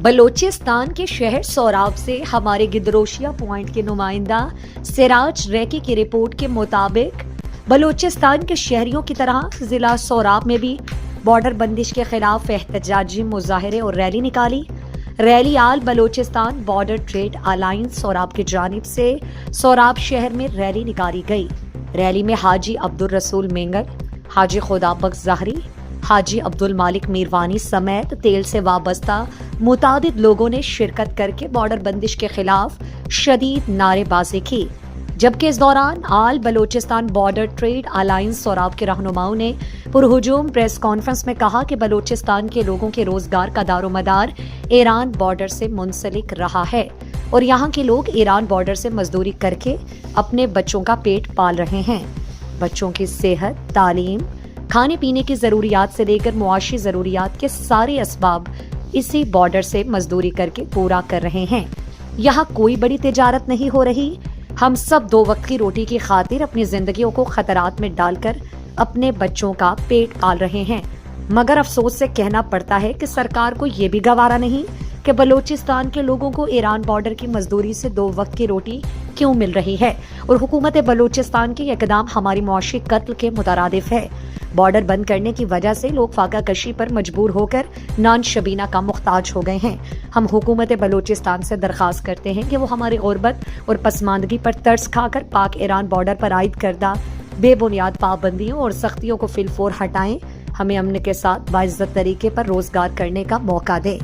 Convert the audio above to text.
بلوچستان کے شہر سوراب سے ہمارے گدروشیا پوائنٹ کے نمائندہ سراج ریکی کی رپورٹ کے مطابق بلوچستان کے شہریوں کی طرح ضلع سوراب میں بھی بارڈر بندش کے خلاف احتجاجی مظاہرے اور ریلی نکالی۔ ریلی آل بلوچستان بارڈر ٹریڈ الائنس سوراب کی جانب سے سوراب شہر میں ریلی نکالی گئی۔ ریلی میں حاجی عبدالرسول مینگر، حاجی خدا بخش ظاہری، حاجی عبدالمالک میروانی سمیت تیل سے وابستہ متعدد لوگوں نے شرکت کر کے بارڈر بندش کے خلاف شدید نعرے بازی کی، جبکہ اس دوران آل بلوچستان بارڈر ٹریڈ الائنس سوراب کے رہنماؤں نے پرہجوم پریس کانفرنس میں کہا کہ بلوچستان کے لوگوں کے روزگار کا دار و مدار ایران بارڈر سے منسلک رہا ہے اور یہاں کے لوگ ایران بارڈر سے مزدوری کر کے اپنے بچوں کا پیٹ پال رہے ہیں۔ بچوں کی صحت، تعلیم، کھانے پینے کی ضروریات سے لے کر معاشی ضروریات کے سارے اسباب اسی بارڈر سے مزدوری کر کے پورا کر رہے ہیں۔ یہاں کوئی بڑی تجارت نہیں ہو رہی۔ ہم سب 2 وقت کی روٹی کی خاطر اپنی زندگیوں کو خطرات میں ڈال کر اپنے بچوں کا پیٹ پال رہے ہیں، مگر افسوس سے کہنا پڑتا ہے کہ سرکار کو یہ بھی گوارا نہیں کہ بلوچستان کے لوگوں کو ایران بارڈر کی مزدوری سے 2 وقت کی روٹی کیوں مل رہی ہے، اور حکومت بلوچستان کے اقدام ہماری معاشی قتل کے مترادف ہے۔ بارڈر بند کرنے کی وجہ سے لوگ فاقہ کشی پر مجبور ہو کر نان شبینہ کا محتاج ہو گئے ہیں۔ ہم حکومت بلوچستان سے درخواست کرتے ہیں کہ وہ ہماری غربت اور پسماندگی پر ترس کھا کر پاک ایران بارڈر پر عائد کردہ بے بنیاد پابندیوں اور سختیوں کو فی الفور ہٹائیں، ہمیں امن کے ساتھ باعزت طریقے پر روزگار کرنے کا موقع دیں۔